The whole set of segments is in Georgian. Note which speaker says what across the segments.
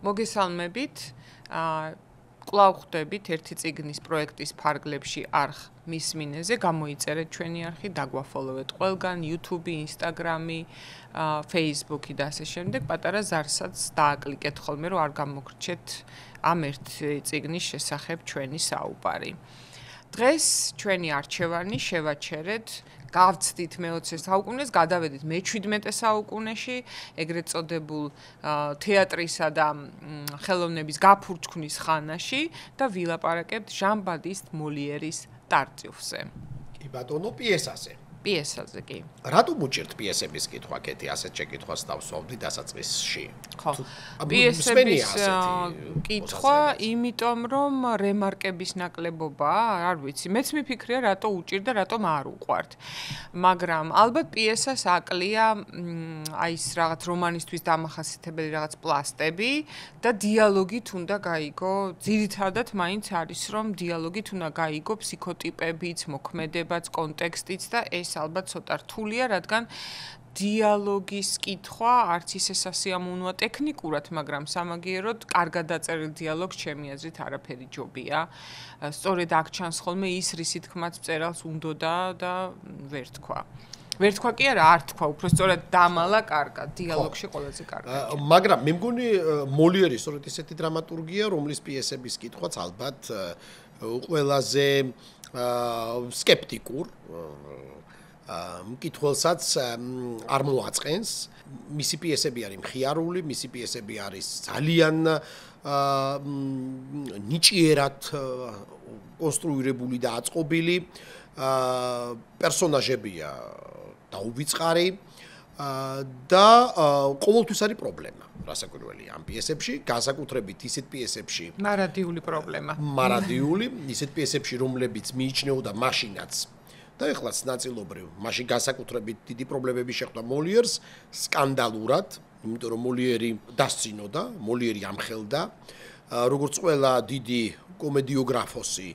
Speaker 1: მოგესალმებით. კვლავ ხვდებით ერთი წიგნის პროექტის ფარგლებში არხ მის მინეზე, გამოიწერეთ ჩვენი არხი, დაგვაფოლოვეთ ყველგან, YouTube, Instagram, Facebook და ასე შემდეგ, პატარა ზარსაც დააკლიკეთ ხოლმე, რომ არ გამოგრჩეთ ამ ერთ წიგნის შესახებ ჩვენი საუბარი. დღეს ჩვენი არჩევანი შევაჩერეთ, გავცდით მე-20 საუკუნეს, გადავედით მე-17 საუკუნეში, ეგრეთ წოდებულ თეატრისა და ხელოვნების გაფურჩქვის ხანაში და ვილაპარაკებთ ჟან ბატისტ მოლიერის ტარტიუფზე.
Speaker 2: კი ბატონო, პიესაზე.
Speaker 1: პიესაზე კი.
Speaker 2: რატომ უჭირთ პიესების კითხვა, კეთი, ასეთ შეკითხვას დავსვავდი დასაწყისში?
Speaker 1: ხო. პიესების კითხვა, იმიტომ რომ რემარკების ნაკლებობაა, არ ვიცი, მეც მიფიქრია რატო უჭირთ და რატომ არ უყვართ. მაგრამ ალბათ პიესას აკლია აი ეს რაღაც რომანისტვის დამახასიათებელი რაღაც პლასტები და დიალოგით უნდა გაიგო, ძირითადად მაინც არის რომ დიალოგით უნდა გაიგო ფსიქოტიპებიც, მოქმედებაც, კონტექსტიც და ეს ალბათ ცოტა რთულია, რადგან დიალოგის კითხვა არც ისე სასიამოვნოა ტექნიკურად, მაგრამ სამაგიეროდ კარგად დაწერილ დიალოგს ჩემი აზრით არაფერი ჯობია. სწორედ აქ ჩანს ხოლმე ის, რისი თქმაც მწერალს უნდოდა და ვერ თქვა. ვერ თქვა კი არა, არ თქვა, უფრო სწორედ დამალა კარგად, დიალოგში ყველაზე კარგად.
Speaker 2: მაგრამ მე მგონი მოლიერი სწორედ ისეთი დრამატურგია, რომლის პიესების კითხვაც ალბათ ყველაზე სკეპტიკურ მკითხველსაც არ მოაწყენს. მისი პიესები არის მხიარული, მისი პიესები არის ძალიან ნიჭიერად კონსტრუირებული და აწყობილი. პერსონაჟებია დაუვიწყარი და ყოველთვის არის პრობლემა. რასაკვირველია ამ პიესებში, განსაკუთრებით ისეთ პიესებში.
Speaker 1: მარადიული პრობლემა.
Speaker 2: მარადიული, ისეთ პიესებში, რომლებიც მიიჩნეოდა მაშინაც და ეხლაც ნაწილობრივ, მაშინ განსაკუთრებით დიდი პრობლემები შეხვდა მოლიერს სკანდალურად, იმიტომ რომ მოლიერი დასცინოდა, მოლიერი ამხელდა, როგორც ყველა დიდი კომედიოგრაფოსი,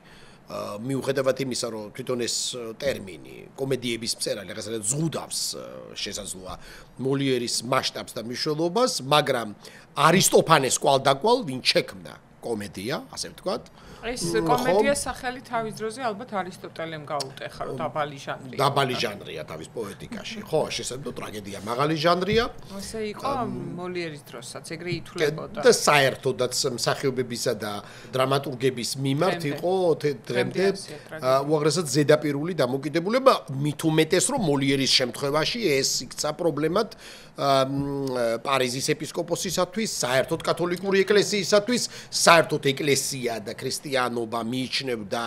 Speaker 2: მიუხედავად იმისა, რომ თვითონ ეს ტერმინი კომედიების მწერალი რაღაცა ზღუდავს შესაძლოა მოლიერის მასშტაბს და მნიშვნელობას, მაგრამ არისტოფანეს კვალდაკვალ ვინ შექმნა კომედია, ასე ვთქვათ.
Speaker 1: ეს კომედია სახელი თავის დროზე ალბათ არისტოტელემ გაუტეხა, რომ დაბალი ჟანრია.
Speaker 2: დაბალი ჟანრია თავის პოეტიკაში. ხო, შესაძლოა ტრაგედია მაღალი ჟანრია.
Speaker 1: ასე იყო მოლიერის დროსაც, ეგრე ითვლებოდა.
Speaker 2: და საერთოდაც მსახიობებისა და დრამატურგების მიმართ იყო დღემდე უაღრესად ზედაპირული დამოკიდებულება, მით უმეტეს რომ მოლიერის შემთხვევაში ეს იქცა პრობლემად პარიზის ეპისკოპოსისათვის, საერთოდ კათოლიკური ეკლესიისათვის, საერთოდ ეკლესია და ქრისტიანობა მიიჩნევდა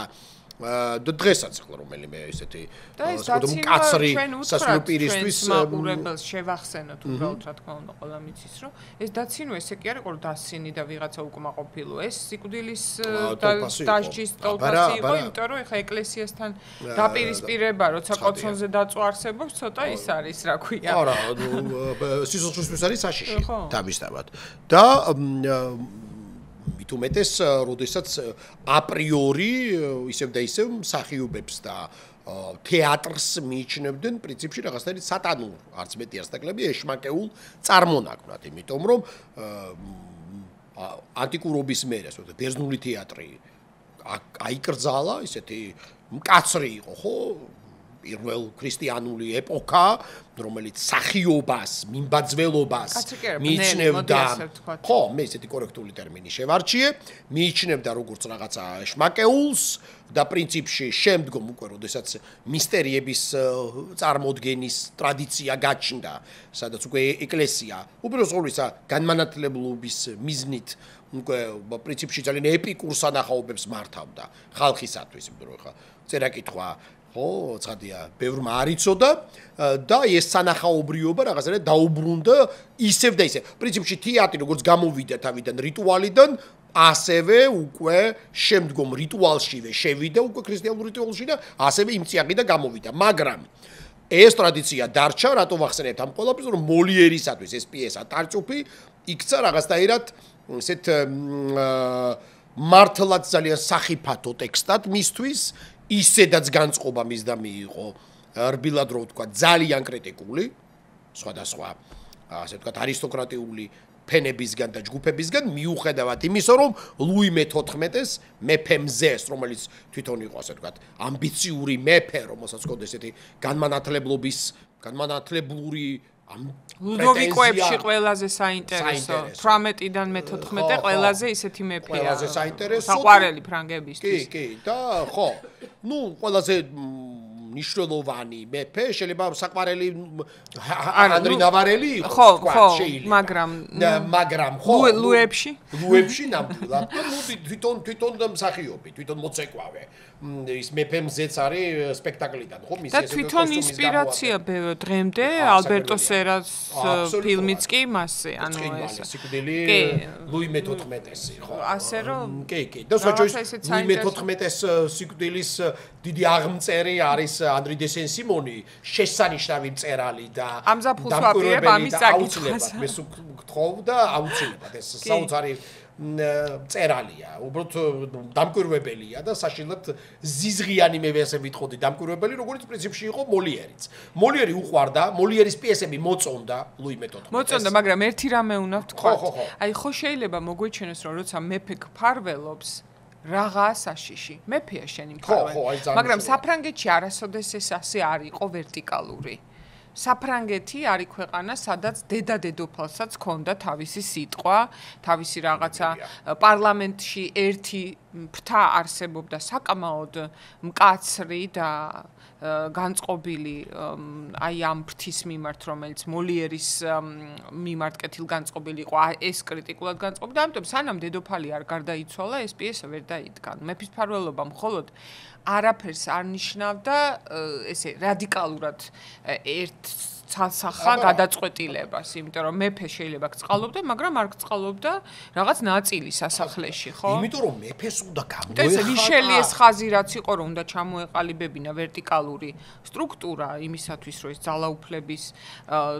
Speaker 2: და დღესაც ახლა რომელიმე ესეთი მკაცრი სასულპირისთვის
Speaker 1: მაყურებელს შევახსენოთ უბრალოდ რა თქმა უნდა ყველა მიცის რომ ეს დაცინო ესე კი არ იყო დაცინი და ვიღაცა უკმაყოფილო ეს სიკვდილის დასჯის ტოლფასი იყო იმიტომ რომ ეხა ეკლესიასთან დაპირისპირება როცა კოცონზე დაწვა არსებობს ცოტა ის არის რა ქვია
Speaker 2: არა სიცოცხლისთვის არის საშიში თავისთავად და მით უმეტეს, როდესაც აპრიორი ისევ და ისევ მსახიობებს და თეატრს მიიჩნევდნენ პრინციპში რაღაცნაირად სატანურ, არც მეტი არც ნაკლები ეშმაკეულ წარმონაქმნად, იმიტომ რომ ანტიკურობის მერე, ასე ვთქვათ, ბერძნული თეატრი აიკრძალა, ისეთი მკაცრი იყო, ხო? პირველ ქრისტიანული ეპოქა, რომელიც სახიობას, მიმბაძველობას მიიჩნევდა. ხო, მე ესეთი კორექტული ტერმინი შევარჩიე, მიიჩნევდა როგორც რაღაცა შმაკეულს და პრინციპში შემდგომ უკვე როდესაც მისტერიების წარმოდგენის ტრადიცია გაჩნდა, სადაც უკვე ეკლესია უბრალოდ ყოვლისა განმანათლებლობის მიზნით უკვე პრინციპში ძალიან ეპიკურ სანახაობებს მართავდა ხალხისათვის, იმიტომ რომ ხა წერა კითხვა ხო, ცხადია, ბევრმა არ იცოდა და ეს სანახაობრიობა რაღაცა დაუბრუნდა ისევ და ისევ. პრინციპში თეატრი როგორც გამოვიდა თავიდან რიტუალიდან, ასევე უკვე შემდგომ რიტუალშივე შევიდა უკვე ქრისტიანულ რიტუალში და ასევე იმ წიაღი და გამოვიდა. მაგრამ ეს ტრადიცია დარჩა, რატო ვახსენებთ ამ ყველაფერს, რომ მოლიერისათვის ეს პიესა ტარტიუფი იქცა რაღაცნაირად ესეთ მართლაც ძალიან სახიფათო ტექსტად მისთვის ისედაც განწყობა მის და მიიღო რბილად რო ვთქვა ძალიან კრიტიკული სხვადასხვა ასე ვთქვათ არისტოკრატიული ფენებისგან და ჯგუფებისგან მიუხედავად იმისა, რომ ლუი მე-14-ს მეფე მზეს, რომელიც თვითონ იყო ასე ვთქვათ, ამბიციური მეფე, რომელსაც ჰქონდა ესეთი განმანათლებლური
Speaker 1: ლუდოვიკოებში ყველაზე საინტერესო 18-დან მე-14 ყველაზე ისეთი მეფეა.
Speaker 2: ყველაზე საინტერესო
Speaker 1: საყვარელი ფრანგებისთვის.
Speaker 2: კი, და ხო. ყველაზე ნიშნულოვანი მეფე შეიძლება საყვარელი ანდრი ნავარელი
Speaker 1: იყოს, მაგრამ
Speaker 2: ხო. ლუებში ნამდვილად. თვითონ მსახიობი, თვითონ მოცეკვავე. ის მეფე მზეც არის სპექტაკლიდან, ხო?
Speaker 1: და თვითონ ინსპირაცია დღემდე ალბერტო სერას ფილმიც კი მასზე,
Speaker 2: ეს სიკვდილი ლუი მე-14-ესი, ხო?
Speaker 1: ასე რომ
Speaker 2: კი. და საერთოდ ლუი მე-14-ეს სიკვდილის დიდი აღმწერი არის ანდრი დე სენ-სიმონი, შესანიშნავი მწერალი და
Speaker 1: ამზაფხულს ვაპირებ ამის წაკითხვას.
Speaker 2: მე ვგთხოვ და აუცილებლად ეს საოცარი წერალია, უბრალოდ დამკვირვებელია და საშინლად ზიზღიანი მე ესე ვიტყოდი დამკვირვებელი, როგორც პრინციპში იყო მოლიერიც. მოლიერი უყვარდა, მოლიერის პიესები მოწონდა ლუი მე-14-ს.
Speaker 1: მოწონდა, მაგრამ ერთი რამე უნდა ვთქვათ. აი ხო შეიძლება მოგვეჩვენოს, რომ როცა მეფე გფარველობს რაღაცა საშიში. მეფეა შენი მფარველი. მაგრამ საფრანგეთში არასოდეს ეს ასე არ იყო ვერტიკალური. საფრანგეთი არის ქვეყანა, სადაც დედა-დედოფალსაც ჰქონდა თავისი სიტყვა, თავისი რაღაცა პარლამენტში ერთი ფრთა არსებობდა საკმაოდ მკაცრი და განწყობილი აი ამ ფრთის მიმართ, რომელიც მოლიერის მიმართ კეთილგანწყობილი იყო, ეს კრიტიკულად განწყობილი და ამიტომ სანამ დედოფალი არ გარდაიცვალა, ეს პიესა ვერ დაიდგა. მეფის მფარველობა მხოლოდ არაფერს არ ნიშნავდა ესე რადიკალურად ერთ ცალსახა გადაწყვეტილებას, იმიტომ რომ მეფე შეიძლება გწყალობდა, მაგრამ არ გწყალობდა რაღაც ნაწილი სასახლეში, ხო?
Speaker 2: იმიტომ რომ მეფეს უნდა გამოეხატა.
Speaker 1: ეს მიშელიეს ხაზი რაც იყო, რომ უნდა ჩამოეყალიბებინა ვერტიკალური სტრუქტურა იმისათვის, რომ ეს ძალაუფლების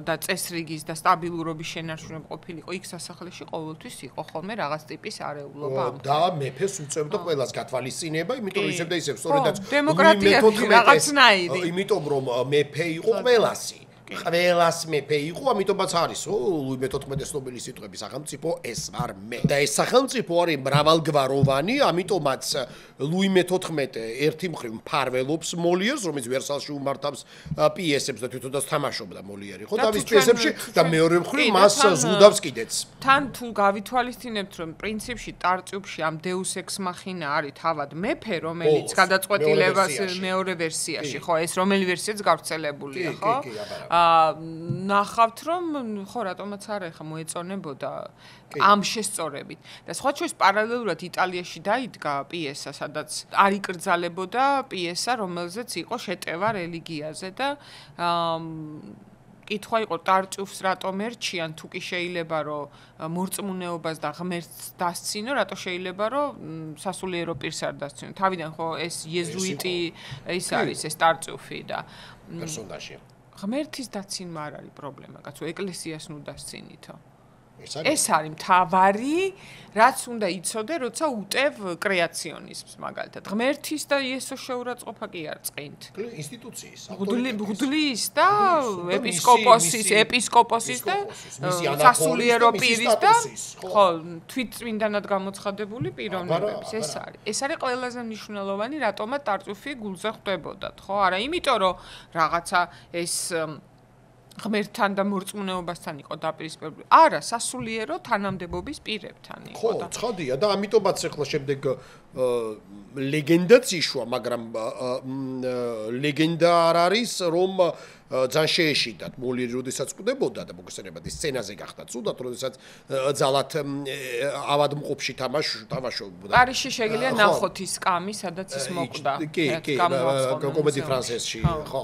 Speaker 1: და წესრიგის და სტაბილურობის შენარჩუნება ყოფილიყო, იქ სასახლეში ყოველთვის იყო ხოლმე რაღაც ტიპის არეულობა.
Speaker 2: და მეფეს უწევდა ყველას გათვალისწინება, იმიტომ რომ ისევ და ისევ სწორედაც
Speaker 1: დემოკრატია რაღაცნაირი.
Speaker 2: იმიტომ რომ მეფე იყო ყველასი. ყველას მეფე იყო, ამიტომაც არის, ლუი მე-14-ის ნობელის სიტყვები სახელმწიფო ეს ვარ მე. და ეს სახელმწიფო არის მრავალგვაროვანი, ამიტომაც ლუი მე-14 ერთი მხრივ მფარველობს მოლიერს, რომელიც ვერსალში უმართავს პიესებს და თვითონაც თამაშობდა მოლიერი, ხო? და მის პიესებში და მეორე მხრივ მას ზღუდავს კიდეც.
Speaker 1: თან თუ გავითვალისწინებთ, რომ პრინციპში ტარტიუფში ამ დეუს ექს მახინა არის თავად მეფე, რომელიც გადაწყვეტილებას მეორე ვერსიაში, ხო, ეს რომელი ვერსიაც გავრცელებულია, ხო? ნახავთ რომ ხო რატომაც არა ხა მოეწონებოდა ამ შესწორებით და სხვა შორის პარალელურად იტალიაში დაიდგა პიესა სადაც არ იკრძალებოდა პიესა რომელზეც იყო შეტევა რელიგიაზე და კითხვა იყო ტარტიუფს რატომ ერჩიან თუ კი შეიძლება რომ მორწმუნეობას და ღმერთს დასცინო რატო შეიძლება რომ სასულიერო პირს არ დასცინო თავიდან ხო ეს იეზუიტი ის არის ეს ტარტიუფი და
Speaker 2: პერსონაჟი
Speaker 1: ღმერთის დაცინვა არ არის პრობლემა, კაცო, ეკლესიას ნუ დასცინითო. ეს არის მთავარი, რაც უნდა იცოდე, როცა უტევ კრეაციონიზმს, მაგალითად. ღმერთის და იესოს შეურაცხყოფა კი არ წყინთ.
Speaker 2: ინსტიტუციის,
Speaker 1: მღვდლის და ეპისკოპოსის და სასულიერო პირის და ხო, თვითწმინდანად გამოცხადებული პიროვნებების ეს არის. ეს არის ყველაზე მნიშვნელოვანი, რატომაც ტარტიუფი გულზე ხვდებოდათ, ხო? არა, იმიტომ რომ რაღაცა ეს ღმერთთან და მორწმუნეობასთან იყო დაპირისპირებული. არა, სასულიერო თანამდებობის პირებთან იყო.
Speaker 2: ხო, ცხადია და ამიტომაც ახლა შემდეგ ლეგენდაც იშვა, მაგრამ ლეგენდა არ არის, რომ ძალიან შეეშიდათ მოლიერი როდესაც კვდებოდა და მოგესწრებათ ის სცენაზე გახდა ცუდად, როდესაც ძალად ავადმყოფში თამაშობდა.
Speaker 1: პარიზში შეგიძლია ნახოთ ის კამი, სადაც ის მოკვდა.
Speaker 2: კი, კომედი ფრანსესში, ხო.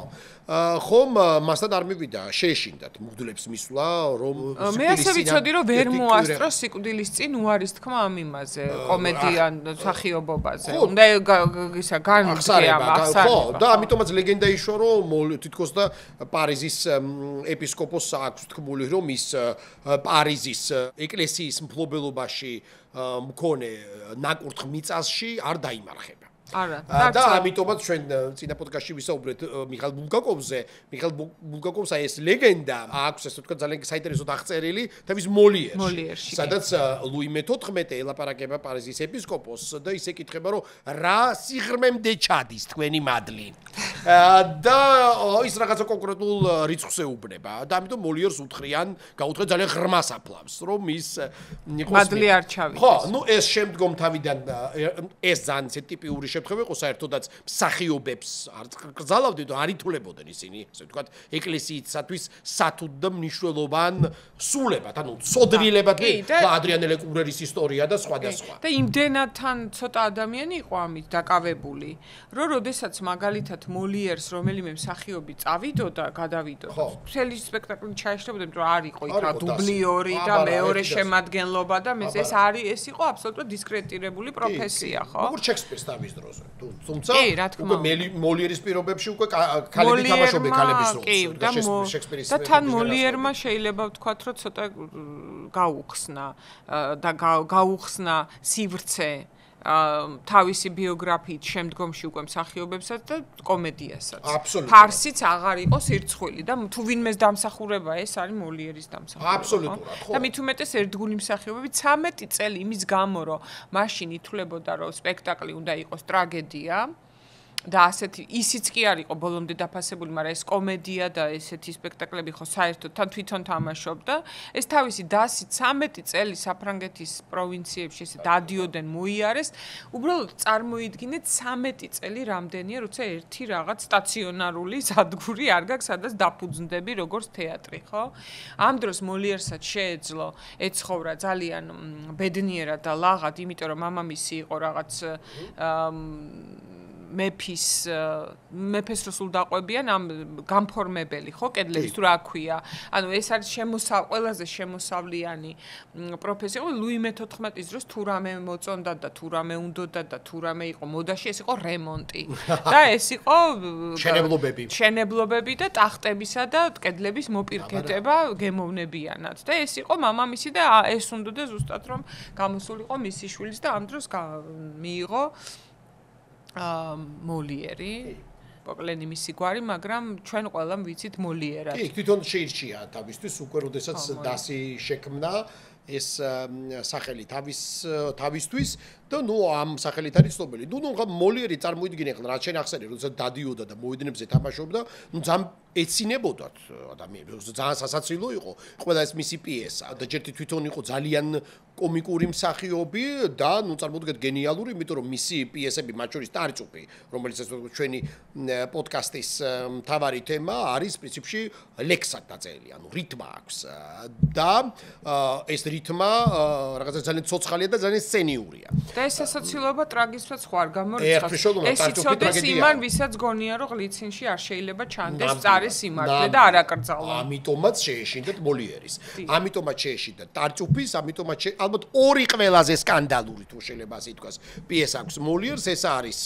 Speaker 2: ხომ მასთან არ მივიდა შეეშინდათ მღვდლებს მისვლა რომ
Speaker 1: მე ასე ვიცოდი რომ ვერ მოასწრო სიკვდილის წინ უარის თქმა ამ იმაზე კომედიან მსახიობობაზე უნდა ისა განხსნება
Speaker 2: ხო და ამიტომაც ლეგენდა იშვა რომ თითქოს და პარიზის ეპისკოპოსს აქვს თქმული რომ ის პარიზის ეკლესიის მფლობელობაში მქონე ნაკურთხ მიწასში არ დაიმარხება და ამიტომაც ჩვენ წინა პოდკასტში ვისაუბრეთ მიხაილ ბულგაკოვზე. მიხაილ ბულგაკოვს ეს ლეგენდა აქვს, ასე ვთქვათ, ძალიან საინტერესოდ აღწერილი თავის მოლიერში. სადაც ლუი მე-14 ელაპარაკება პარიზის ეპისკოპოსს და ისე ეკითხება, რომ რა სიღრმემდე ჩადის თქვენი მადლი. და ის რაღაცა კონკრეტულ რიცხვს ეუბნება და ამიტომ მოლიერს გაუთხრიან ძალიან ღრმა საფლავს, რომ ის
Speaker 1: მადლი არ ჩავიდეს.
Speaker 2: ხო, ნუ ეს შემდგომ თავიდან ეს ძალიან ტიპიური შემთხვევა იყო, საერთოდაც მსახიობებს არ კრძალავდნენ და არ ითვლებოდნენ ისინი, ასე ვთქვათ, ეკლესიისათვის სათუდ და მნიშვნელოვან სულებად, ანუ სოდრილებად და ადრიანე ლეკურერის ისტორია და სხვა და სხვა.
Speaker 1: და იმდენად თან ცოტა ადამიანი იყო ამით დაკავებული, რომ როდესაც მაგალითად მოლიერს რომელიმე მსახიობი წავიდოდა, გადავიდო. მთელი სპექტაკლი ჩაეშლებოდა, რომ არ იყო იქ რა დუბლიორი და მეორე შემადგენლობა და ეს იყო აბსოლუტურად დისკრედიტირებული პროფესია, ხო?
Speaker 2: როგორც შექსპირის თავის დროზე. თუმცა უკვე მოლიერის პირობებში უკვე ქალები თამაშობენ ქალების როლს. შექსპირის
Speaker 1: და თან მოლიერმა შეიძლება ვთქვათ, რომ ცოტა გაუხსნა სივრცე თავისი ბიოგრაფიით შემდგომში უკვე მსახიობებსაც და კომედიასაც. ფარსიც აღარ იყო სირცხვილი და თუ ვინმეს დამსახურება ეს არის მოლიერის დამსახურება.
Speaker 2: აბსოლუტურად, ხო.
Speaker 1: და მით უმეტეს ერთგული მსახიობები 13 წელი იმის გამო, რომ მაშინ ითვლებოდა, რომ სპექტაკლი უნდა იყოს ტრაგედია. და ასეთი ისიც კი არ იყო ბოლომდე დაფასებული, მაგრამ ეს კომედია და ესეთი სპექტაკლები ხო საერთოდ თან თვითონ თამაშობდა. ეს თავისი დასი 13 წელი საფრანგეთის პროვინციებში ესე დადიოდენ მოიარეს. უბრალოდ წარმოიდგინეთ 13 წელი რამდენია, როცა ერთი რაღაც სტაციონარული სადგური არ გაქვს, სადაც დაფუძნდები როგორც თეატრი, ხო? ამ დროს მოლიერსაც შეეძლო ეცხოვრა ძალიან ბედნიერად და ლაღად, იმიტომ რომ მამამისი იყო რაღაც მეფეს როსულ დაყვებიან ამ გამფორმებელი, ხო, კედლების თუ რა ქვია. ანუ ეს არის ყველაზე შემოსავლიანი პროფესია. ლუი მე-14-ის დროს თუ რამე მოწონდა და თუ რამე უნდოდა და თუ რამე იყო მოდაში, ეს იყო რემონტი. და ეს იყო შენებლობები და ტახტებისა და კედლების მოპირკეთება გემოვნებიანად. და ეს იყო მამამისი და ეს უნდოდა ზუსტად რომ გამოსულიყო მისი შვილის და ამ დროს მიიღო მოლიერი, პოკლენი მისი გვარი, მაგრამ ჩვენ ყველამ ვიცით მოლიერად.
Speaker 2: კი, თვითონ შეირჩია თავისთვის უკვე როდესაც დასი შექმნა ეს სახელი თავისთვის და ნუ ამ სახელით არის ცნობილი. ნუ მოლიერი წარმოიდგინე ხლა რაც შენ ახსენე, როდესაც დადიოდა და მოედნებზე თამაშობდა, ნუ ძალიან ეცინებოდათ ადამიანებს, ძალიან სასაცილო იყო ყველა ეს მისი პიესა და ჯერტი თვითონ იყო ძალიან კომიკური მსახიობი და ნუ წარმოუდგეთ გენიალური, იმიტომ რომ მისი პიესები, მათ შორის ტარჭუპი, რომელიც ჩვენი პოდკასტის მთავარი თემა არის პრინციპში ლექსად დაწერილი, ანუ რიტმა აქვს და ეს რიტმა რაღაცა ძალიან ცოცხალია და ძალიან სცენიურია.
Speaker 1: და ეს სასაცილოება ტრაგიზმსაც ხო არ გამორიცხავს. ეს იცოდეს იმან, ვისაც გონია, რომ გლიცინში არ შეიძლება ჩანდეს წარის სიმართლე და არ აკრძალვა.
Speaker 2: ამიტომაც შეეშინდათ მოლიერის. ამიტომაც შეეშინდათ ტარჭუფის, ამიტომაც ალბათ ორი ყველაზე სკანდალური თუ შეიძლება ასე ითქვას პიესა აქვს მოლიერს, ეს არის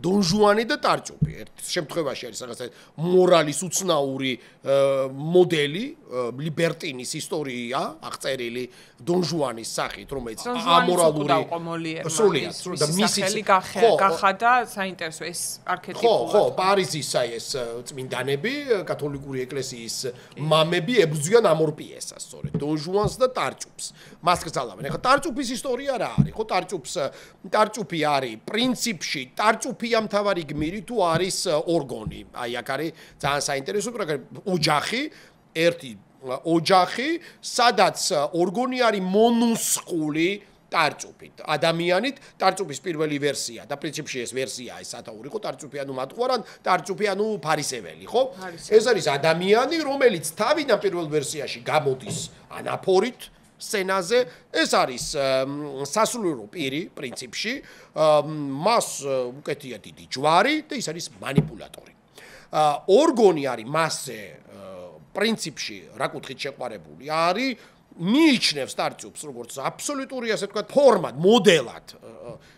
Speaker 2: დონ ჟუანი და ტარჭუფი. ერთ შემთხვევაში არის რაღაცა მორალის უცნაური მოდელი, ლიბერტინის ისტორია აღწერილი დონ ჟუანის სახით, რომელიც ამორალური
Speaker 1: სრულიად და მისი გახადა საინტერესო ეს არქეტიპულად.
Speaker 2: ხო, პარიზისა ეს წმინდანები, კათოლიკური ეკლესიის მამები ებრძვიან ამ ორ პიესას, სწორედ, დონ ჟუანს და ტარჭუფს. მას გწალავენ. ეხლა ტარჭუფის ისტორია რა არის? ხო, ტარჭუფი არის პრინციპში, ტარჭუფია მთავარი გმირი თუ არის ორგონი. აი, აქ არის ძალიან საინტერესო, ოჯახი, ერთი ოჯახი, სადაც ორგონი არის მონუსკული ტარჭუფით, ადამიანით, ტარჭუფის პირველი ვერსია და პრინციპში ეს ვერსია ის სათაური ხო, ტარჭუფი ანუ მათყუარან, ტარჭუფი ანუ ფარისეველი, ხო? ეს არის ადამიანი, რომელიც თავიდან პირველ ვერსიაში გამოდის ანაფორით სცენაზე, ეს არის სასულიერო პირი პრინციპში, მას უკეთია დიდი ჯვარი და ის არის манипуляტორი. ორგონი არის მასზე პრინციპში რა კუთხით შეყვარებული არის მიიჩნევს ტარჭუფს როგორც აბსოლუტური ასე ვთქვათ ფორმად, მოდელად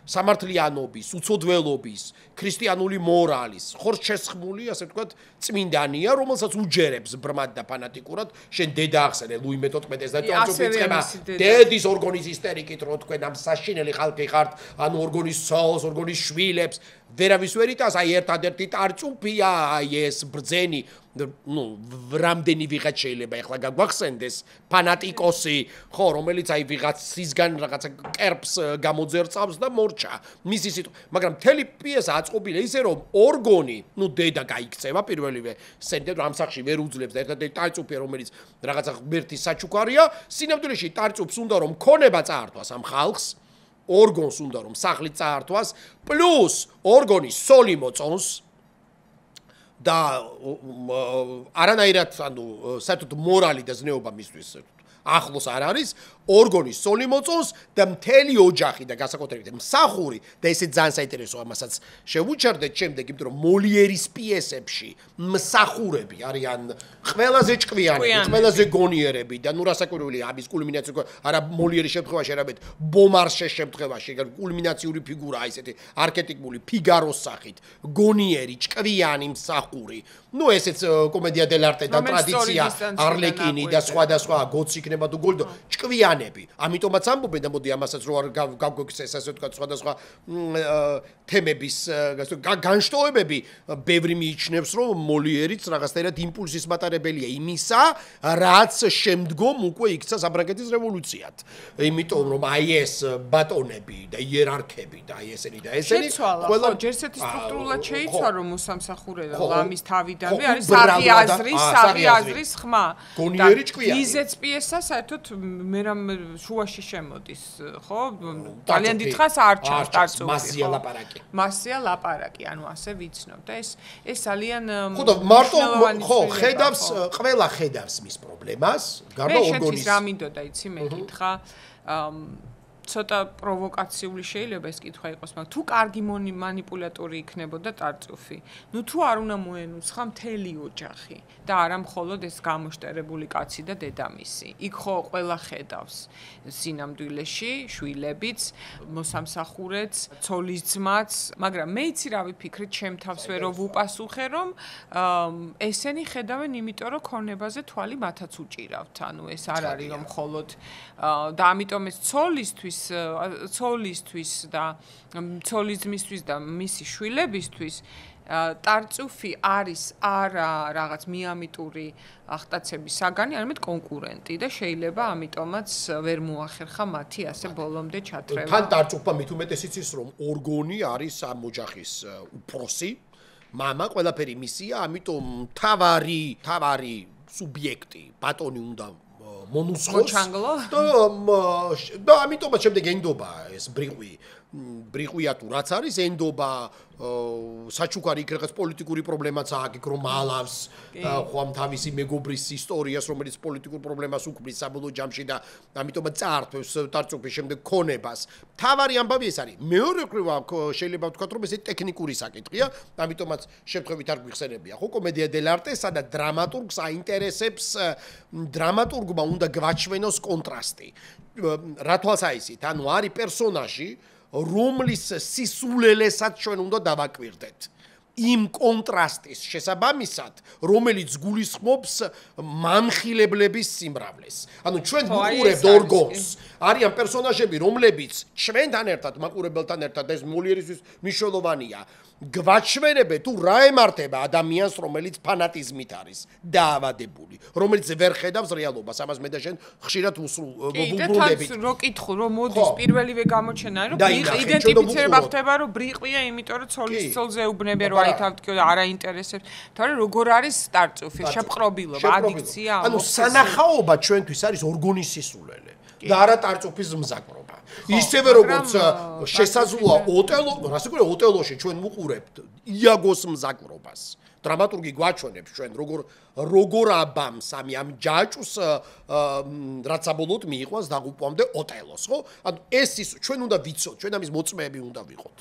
Speaker 2: სამართლიანობის, უცოდველობის, ქრისტიანული მორალის, ხორცშესხმული ასე ვთქვათ წმინდანია, რომელსაც უჯერებს ბრმად და ფანატიკურად, შენ დედა ახსენე ლუი მე-14-ს და ტარჭუფი იწება დედის ორგონის ისტერიკით, რომ თქვენ ამ საშინელი ხალხი ხართ, ანუ ორგონის ცოლს, ორგონის შვილებს ვერავის ვერ იტანს, აი ერთადერთი ტარწუფია, აი ეს ბრძენი, ну, რამდენი ვიღაც შეიძლება ეხლა გაგვახსენდეს ფანატიკოსი, ხო, რომელიც აი ვიღაცისგან რაღაცა კერპს გამოძერწავს და მორჩა. მისი სიტყვა, მაგრამ მთელი პიესა აწყობილია ისე რომ ორგონი, ну, დედა გაიქცევა პირველივე სცენიდან, რომ ამ სახში ვერ უძლებს და ერთადერთი ტარწუფია, რომელიც რაღაცა ღმერთის საჩუქარია, სინამდვილეში ტარწუფს უნდა რომ ქონება წაართვას ამ ხალხს. ორგონს უნდა რომ სახლი წაართვას, პლუს ორგონის სოლი მოწონს და არანაირად, ანუ საერთოდ მორალი და ზნეობა მისთვის ახლოს არ არის, ორგონის სოლი მოწონს და მთელი ოჯახი და განსაკუთრებით მსახური და ესე ძალიან საინტერესოა, ამასაც შევუჩერდეთ შემდეგ, იმიტომ რომ მოლიერის პიესებში მსახურები არიან ყველაზე ჭკვიანები, ყველაზე გონიერები და ნუ რასაკვირველია ამის კულმინაცია არა მოლიერის შემთხვევაში, არამედ ბომარშეს შემთხვევაში, კულმინაციური ფიგურაა ესეთი არქეტიპული ფიგაროს სახით, გონიერი, ჭკვიანი მსახური. ნუ ესეც კომედია დელარტე და ტრადიცია, არლეკინი და სხვადასხვა გოც იქნება თუ გოლდო ჭკვიანები. ამიტომაც ამბობენ და მოდი ამასაც რო არ გავგვექცეს ასე ვთქვათ სხვადასხვა თემების განშტოებები, ბევრი მიიჩნევს რომ მოლიერიც რაღაცნაირად იმპულსის მატარებელია იმისა, რაც შემდგომ უკვე იქცა საბრანგეთის რევოლუციად. იმიტომ რომ აი ეს ბატონები და იერარქები და აი ესენი და ესენი
Speaker 1: ყველა ჯერ ესეთი სტრუქტურულად შეიცვალა რომ მოსამსახურე ლამის თავიდანვე არის საღი აზრის ხმა.
Speaker 2: გონიერი ჭკვიანი.
Speaker 1: იზეც პიესა საერთოდ მე რამ შუაში შემოდის, ხო? ძალიან დიდხანს არ ჩანს ტარწუფი.
Speaker 2: მასია ლაპარაკი.
Speaker 1: მასია ლაპარაკი, ანუ ასე ვიცნობ და ეს ძალიან
Speaker 2: ხო და მარტო ხო ხედავს, ყველა ხედავს მის პრობლემას, გარდა ორგონის.
Speaker 1: მე რა მინდოდა იცი მე კითხა, ცოტა პროვოკაციული შეიძლება ეს კითხვა იყოს, მაგრამ თუ კარგი მანიპულატორი იქნებოდა ტარწუფი, ნუ თუ არ უნდა მოენუცხა მთელი ოჯახი და არა მხოლოდ ეს გამოშტერებული კაცი და დედამისი. იქ ხო ყველა ხედავს სინამდვილეში, შვილებიც, მოსამსახურეც, ცოლის ძმაც, მაგრამ მე იცი რა ვიფიქრე, ჩემ თავს ვერ ვუპასუხე, რომ ესენი ხედავენ იმიტომ, რომ ქონებაზე თვალი მათაც უჭირავთ. ანუ ეს არ არის რომ მხოლოდ და ამიტომ ეს ცოლისთვის და ცოლისძმისთვის და მისი შვილებისთვის ტარწუფი არის არა რაღაც მიამიტური ახტაცების საგანი, არამედ კონკურენტი და შეიძლება ამიტომაც ვერ მოახერხა მათი ასე ბოლომდე ჩათრევა.
Speaker 2: თან ტარწუფა მით უმეტეს იცის რომ ორგონი არის ამ ოჯახის უფროსი, მამა, ყველაფერი მისია, ამიტომ თავარი სუბიექტი, ბატონი უნდა მონუსხოს და ამიტომაც შემდეგ ენდობა ეს ბრიყვია თუ რაც არის ენდობა საჩუქარი იქ რაღაც პოლიტიკური პრობლემაც აქვს იქ რომ ალავს ხო ამ თავისი მეგობრის ისტორიას რომელიც პოლიტიკურ პრობლემას უქმნის საბოლოო ჯამში და ამიტომაც წაართვევს ტარწუფის შემდეგ ქონებას თავარი ამბავი ეს არის მეორე კრივა შეიძლება ვთქვათ რომ ეს ტექნიკური საკითხია ამიტომაც შემთხვევით არ გვიხსენებია ხო კომედია დელარტე სადაც დრამატურგს აინტერესებს დრამატურგმა უნდა გვაჩვენოს კონტრასტი რა თვალსაჩინით ანუ არის პერსონაჟი რომლის სისულელესაც ჩვენ უნდა დავაკვირდეთ იმ კონტრასტის შესაბამისად რომელიც გულისხმობს მანხილებლების სიმრავლეს ანუ ჩვენ ვუყურებთ ორგონს არიან პერსონაჟები რომლებიც ჩვენთან ერთად მაყურებელთან ერთად ეს მოლიერისთვის მნიშვნელოვანია გვაჩვენებენ თუ რა ემართება ადამიანს რომელიც ფანატიზმით არის დაავადებული რომელიც ვერ ხედავს რეალობას ამას მე და შენ ხშირად ვუბრუნდებით
Speaker 1: და რო კითხო რომ მოდის პირველივე გამოჩენა რომ იდენტიფიცირება ხდება რომ ბრიყვია იმიტომ რომ ცოლის ცოლზე ეუბნებიან რომ აი თავთქო არა ინტერესებს თორე როგორ არის ტარწუფი შეპყრობილობა ადიქცია
Speaker 2: ანუ სანახაობა ჩვენთვის არის ორგონის სისულელე და არა ტარწუფის მზაკრობა. ისევე როგორც შესაძლოა რასაკვირველია ოტელოში ჩვენ ვუყურებთ იაგოს მზაკრობას. დრამატურგი გვაჩვენებს ჩვენ როგორ აბამს ამ ჯაჭვს რაც საბოლოოდ მიიყვანს დაღუპვამდე ოტელოს, ხო? ანუ ეს ის ჩვენ უნდა ვიცოთ, ჩვენ ამის მოწმეები უნდა ვიყოთ.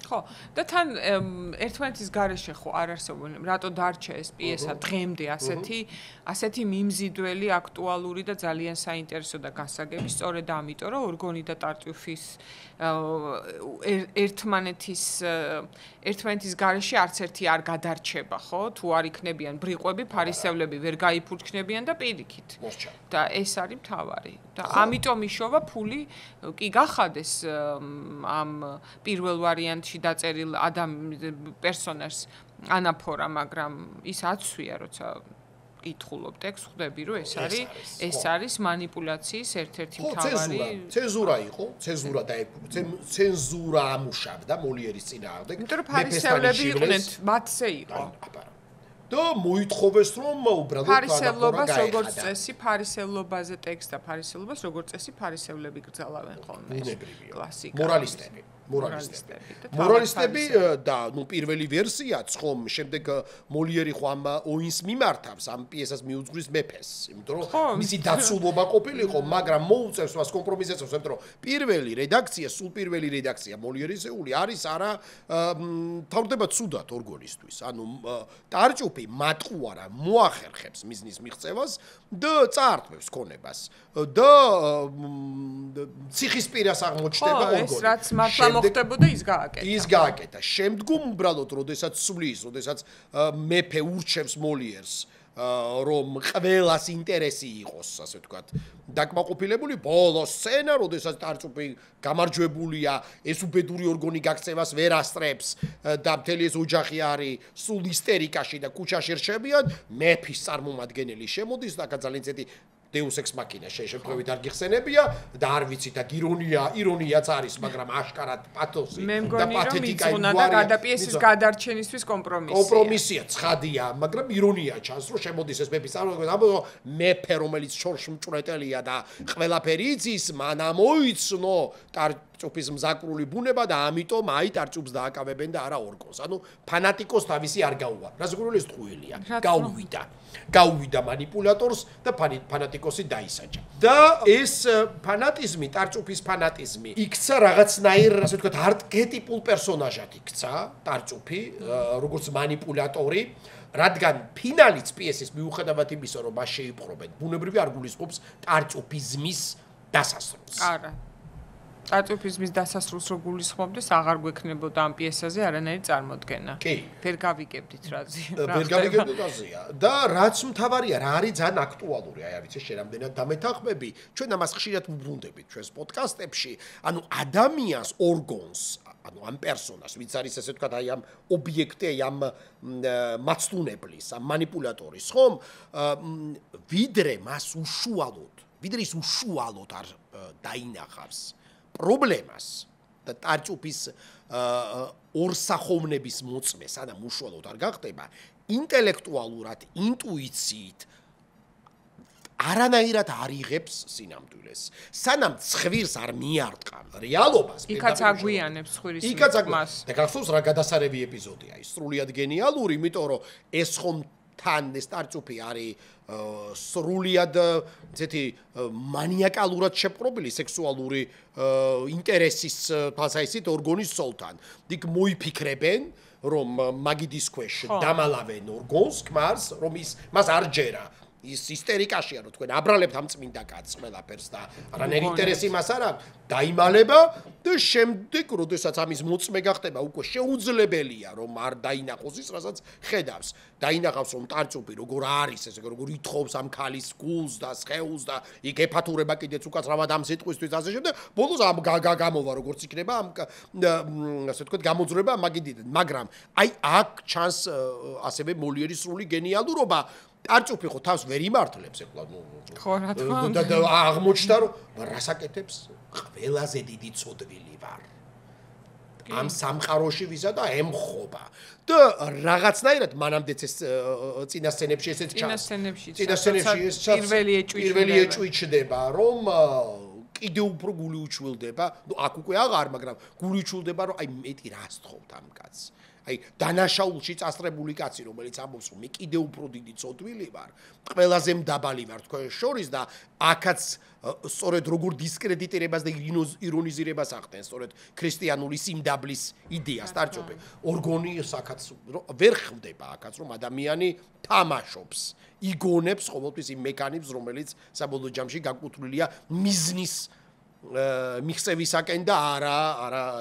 Speaker 1: ხო და თან ერთმანეთის გარეშე ხო არ არსებობენ რატო დარჩა ეს პიესა დღემდე ასეთი მიმზიდველი აქტუალური და ძალიან საინტერესო და გასაგები სწორედ ამიტომ რომ ორგონი და ტარწუფის ერთმანეთის გარეშე არც ერთი არ გადარჩება ხო თუ არ იქნებიან ბრიყვები ფარისევლები ვერ გაიფურჩქნებიან და პირიქით და ეს არის მთავარი და ამიტომ იშოვა ფული კი გახადეს ამ პირველ ვარიანტში სცენაში დაწერილ პერსონაჟს ანაფორა, მაგრამ ის აცვია, როცა კითხულობ ტექსტს, ხვდები, რომ ეს არის манипуляციის ერთ-ერთი მთავარი
Speaker 2: ცენზურა იყო, ცენზურა ამუშავდა მოლიერის წინააღმდეგ.
Speaker 1: იმიტომ რომ ფარისევლები იყვნენ, მათზე იყო.
Speaker 2: და მოითხოვეს რომ უბრალოდ
Speaker 1: ფარისევლობას როგორც წესი, ფარისევლობაზე ტექსტ და ფარისევლობას როგორც წესი ფარისევლები გრძალავენ ხოლმე. კლასიკა. მორალისტები და პირველი ვერსიაც ხომ შემდეგ მოლიერი ხო ამ ოინს მიმართავს ამ პიესას მიუძღვრის მეფეს, იმიტომ რომ მისი დაცულობა ყოფილიყო, მაგრამ მოუწევს მას კომპრომისებს, იმიტომ რომ პირველი რედაქცია, სულ პირველი რედაქცია მოლიერისეული არის არა თავდება ცუდად ორგონისტვის, ანუ ტარჭუფი მატყუარა მოახერხებს მიზნის მიღწევას და წაართმევს ქონებას და ციხისპირას აღმოჩნდება ორგონი. ეს რაც მართლა მოხდებოდა ის გააკეთა.
Speaker 2: შემდგომ უბრალოდ როდესაც სვლის, როდესაც მეფე ურჩევს მოლიერს რომ ყველას ინტერესი იყოს, ასე ვთქვათ, დაკმაყოფილებული ბოლო სცენა, როდესაც ტარჭუფი გამარჯვებულია, ეს უბედური ორგონი გაქცევას ვერ ასწრებს და მთელი ეს ოჯახი არის სულ ისტერიკაში და ქუჩაში რჩებიან, მეფის წარმომადგენელი შემოდის და ძალიან ცეთი Deus ex machina შეშემთხვევით არ გიხსენებია და არ ვიცი და ირონიაც არის, მაგრამ აშკარად პათოსი და პათეტიკა
Speaker 1: იმგვარია და გადაპიესის გადარჩენისთვის
Speaker 2: კომპრომისია, ცხადია, მაგრამ ირონია ჩანს, რომ შემოდის ეს მეფის წარმომადგენელი, მეფე რომელიც შორშმჭვრეტელია და ყველაფერი იცის, მან ამოიცნო ტარჭუფის მზაკრული ბუნება და ამიტომ აი ტარჭუფს დააკავებენ და არა ორგონს. ანუ ფანატიკოს თავისი არ გაუვა. რასაკვირველია ეს ტყუილია. გაუვიდა манипуляტორს და ფანატიკოსი დაისაჯა. და ეს ფანატიზმი, ტარჭუფის ფანატიზმი იქცა რაღაცნაირ, ასე ვთქვათ, არქეტიპულ პერსონაჟად იქცა ტარჭუფი, როგორც манипуляტორი, რადგან ფინალიც პიესის მიუხედავად იმისა, რომ მას შეიპყრობენ, ბუნებრივი არ გულისხმობს ტარჭუფიზმის დასასრულს.
Speaker 1: არა. ტარჭუფიზმის დასასრულს რო გულისხმობდეს, აღარ გვექნებოდა ამ პიესაზე არანაირი წარმოდგენა.
Speaker 2: კი.
Speaker 1: ვერ გავიგებდით რაზეა.
Speaker 2: ვერ გავიგებდით რაზეა. და რაც მთავარია, რა არის ძალიან აქტუალური, აი ვიცი, შენ რამდენად დამეთანხმები, ჩვენ ამას ხშირად ვუბრუნდებით ჩვენს პოდკასტებში, ანუ ადამიანს ორგონს, ანუ ამ პერსონას, ვინც არის ესე ვთქვათ, აი ამ ობიექტი, აი ამ მაცდუნებლის, ამ манипуляტორის, ხომ? ვიდრე ის უშუალოდ არ დაინახავს პრობლემას და ტარჭუფის ორსახოვნების მოწმე, სანამ უშუალოდ არ გახდება, ინტელექტუალურად, ინტუიციით არანაირად არ იღებს სინამდვილეს. სანამ ცხვირს არ მიარტყამ რეალობას,
Speaker 1: იქაც აგვიანებს ცხვირის მას.
Speaker 2: და გახსოვს რა გადასარევი ეპიზოდია ის, სრულიად გენიალური, იმიტომ რომ ეს ხომ თან ეს ტარჭუფი არის სრულიად ესეთი მანიაკალურად შეპყრობილი სექსუალური ინტერესის ფასაისით ორგონის ცოლთან. იქ მოიფიქრებენ, რომ მაგიდის ქვეშ დამალავენ ორგონს, ქმარს, რომ მას არ ჯერა. ის ისტერიკაშია, რომ თქვენ აბრალებთ ამ წმინდა კაცს ყველაფერს და არანაირი ინტერესი მას არ აქვს, დაიმალება და შემდეგ, როდესაც ამის მოწმე გახდება, უკვე შეუძლებელია, რომ არ დაინახოს ის, რასაც ხედავს. დაინახავს, რომ ტარჭუფი როგორ არის, ესე როგორ ითხოვს ამ ქალის გულს და სხეულს და იქ ეფათურება კიდეც უკაცრავად ამ სიტყვისთვის ასე შემდეგ. ბოლოს ამ გამოვა, როგორც იქნება ამ ასე ვთქვათ, გამოძრება მაგიდიდან, მაგრამ აი აქ ჩანს ასევე მოლიერის სრული გენიალურობა. ტარჭუფი ხო თავს ვერ იმართლებს ეხლა და აღმოჩნდა რომ რასაკეთებს ყველაზე დიდი ცოდვილი ვარ ამ სამყაროში ვისა და ემხობა და რაღაცნაირად მანამდეც ეს წინასცენებში ესეც ჩანს წინასცენებში ეს ჩანს პირველი ეჭვი ჩდება რომ კიდე უფრო გული უჩვილდება ნუ აქ უკვე აღარ მაგრამ გული უჩვილდება რომ აი მეტი რას თხოვთ ამ კაცს აი დანაშაულში წასწრებული კაცი რომელიც ამბობს რომ მე კიდე უფრო დიდი ცოდვილი ვარ ყველაზე მდაბალი ვარ თქვენ შორის და აქაც სწორედ როგორ დისკრედიტირებას და ირონიზირებას ახდენს სწორედ ქრისტიანული სიმდაბლის იდეას ტარჭუფი ორგონი საკაც ვერ ხვდება აქაც რომ ადამიანი თამაშობს იგონებს ყოველთვის იმ მექანიზმს რომელიც საბოლოო ჯამში გაკუთვნილია მიზნის მიხსევისაკენ და არა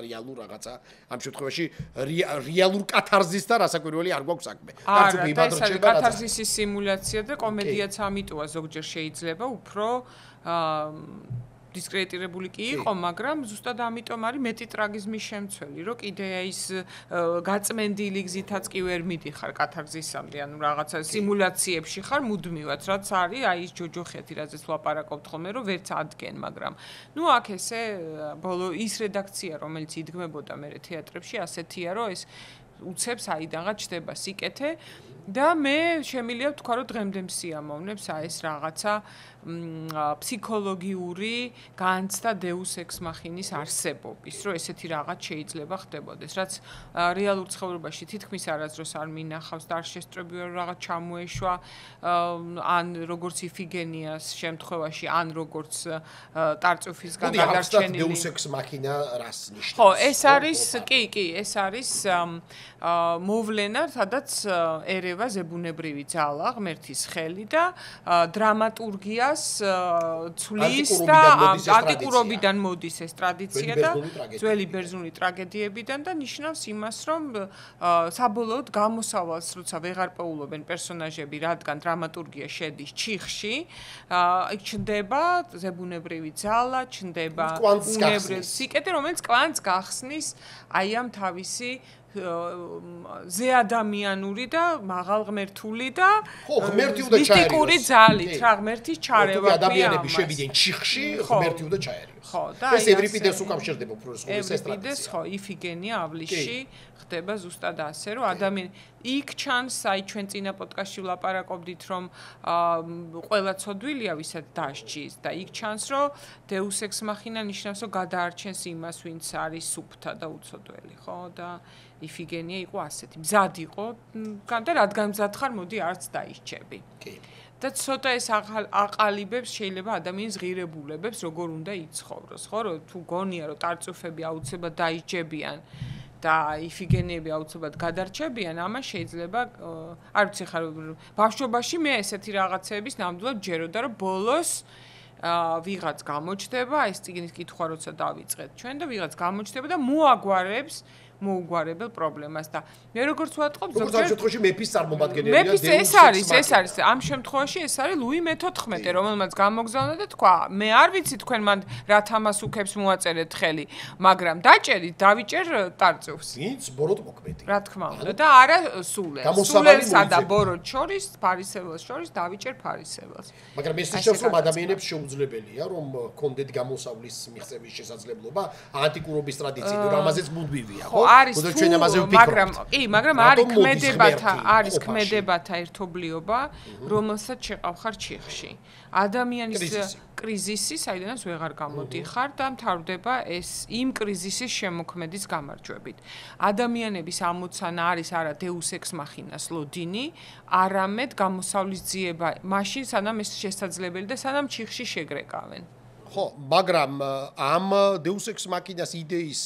Speaker 2: რეალურ რაღაცა ამ შემთხვევაში რეალურ კათარზის და რასაკვირველი არ გვაქვს საქმე.
Speaker 1: ტარჭუფი იბადრჩება კათარზისის სიმულაცია და კომედიაც ამიტოა ზოგჯერ შეიძლება უფრო დისკრედიტირებული კი იყო, მაგრამ ზუსტად ამიტომ არის მეტი ტრაგიზმის შემცველი, რომ კიდე ის გაწმენდილი გზითაც კი ვერ მიდიხარ კათარზისამდე, ანუ რაღაცა სიმულაციებში ხარ მუდმივად, რაც არის აი ის ჯოჯოხეთი, რაზეც ვლაპარაკობთ ხოლმე, რომ ვერც ადგენ, მაგრამ ნუ აქ ესე ბოლო ის რედაქცია, რომელიც იდგმებოდა მე თეატრებში, ასეთია, რომ ეს უცებს აიდანღაც ჩდება სიკეთე და მე შემიძლია ვთქვა, რომ დღემდე მსიამოვნებს აი ეს რაღაცა ფსიქოლოგიური განცდა Deus Ex Machina-ის არსებობის, რომ ესეთი რაღაც შეიძლება ხდებოდეს, რაც რეალურ ცხოვრებაში თითქმის არასდროს არ მინახავს და არ შესწრებია რომ რაღაც ჩამოეშვა, ან როგორც Ifigenias შემთხვევაში, ან როგორც ტარწუფისგან გადარჩენილი.
Speaker 2: Deus Ex Machina რას ნიშნავს?
Speaker 1: ხო, ეს არის, კი, ეს არის მოვლენა, სადაც ერევა ზებუნებრივი ძალა, ღმერთის ხელი და დრამატურგია ცulis და ანტიკურობიდან მოდის ეს ტრადიცია და ძველი ბერძნული ტრაგედიებიდან და ნიშნავს იმას, რომ საბოლოოდ გამოსავალს, როცა ვეღარ პოულობენ პერსონაჟები, რადგან დრამატურგია შედის ჩიხში, იქ ჩნდება ზებუნებრივი ძალა, ჩნდება უნებრივი სიკეთე, რომელიც კვანტს გახსნის აი ამ თავისი ზეადამიანური და მაღალღმერთული და მისტიკური ძალით, რა ღმერთის ჩარევა ქვია.
Speaker 2: ადამიანები შევიდნენ ჩიხში, ღმერთი უნდა ჩაერიოს.
Speaker 1: ხო, და
Speaker 2: ეს ევრიპიდეს უკავშირდება უფრო ეს ტრადიცია.
Speaker 1: ევრიპიდეს, ხო, Ifigenia ავლისში ხდება ზუსტად ასე, რომ ადამიანი იქ ჩანს, აი ჩვენ წინა პოდკასტში ვლაპარაკობდით, რომ ყველა ცოდვილია, ვისაც დასჯის და იქ ჩანს, რომ Deus Ex Machina ნიშნავს, რომ გადაარჩენს იმას, ვინც არის სუფთა და უცოდველი, ხო და Ifigenia იყო ასეთი. მზად იყო და რადგან მზად ხარ, მოდი არც დაისჯები. კი. და ცოტა ეს აყალიბებს შეიძლება ადამიანის ღირებულებებს, როგორ უნდა იცხოვროს, ხო? რომ თუ გონია, რომ ტარწუფები აუცილებლად დაისჯებიან და Ifigeniები აუცილებლად გადარჩებიან, ამას შეიძლება, არ ვიცი ხარ, ბავშვობაში მე ესეთი რაღაცეების ნამდვილად ჯეროდა, რომ ბოლოს ვიღაც გამოჩდება, ეს წიგნის კითხვა როცა დავიწყეთ ჩვენ და ვიღაც გამოჩდება და მოუგვარებელ პრობლემას და მე როგორც ვატყობ
Speaker 2: ზოგადად ამ შემთხვევაში მეფის წარმომადგენელია
Speaker 1: მეფის ეს არის ამ შემთხვევაში ეს არის ლუი მე-14 რომელმაც გამოგზავნა და თქვა მე არ ვიცი თქვენ მან რა თამას უქებს მოაწერეთ ხელი მაგრამ დაჭერით დავიჭერ ტარწუფს
Speaker 2: ვინც ბოროტ მოქმედი
Speaker 1: რა თქმა უნდა და არა სულელსა და ბოროტ შორის ფარისეველს შორის დავიჭერ ფარისეველს
Speaker 2: მაგრამ ეს ნიშნავს რომ ადამიანებს შეუძლებელია რომ კონდეთ გამოსავლის მიღწევის შესაძლებლობა ანტიკურობის ტრადიციით რამაზეც მუდმივია ხო
Speaker 1: მაგრამ არის ქმედებათა ერთობლიობა, რომელსაც შეყავხარ ჩიხში. ადამიანის კრიზისი, საიდანაც ვეღარ გამოდიხარ და მთავრდება ეს იმ კრიზისის შემოქმედის გამარჯვებით. ადამიანების ამოცანა არის არა Deus Ex Machina-ს ლოდინი, არამედ გამოსავლის ძიება, მაშინ სანამ ეს შესაძლებელი და სანამ ჩიხში შეგრეკავენ.
Speaker 2: ხო, მაგრამ ამ Deus Ex Machina-ს იდეის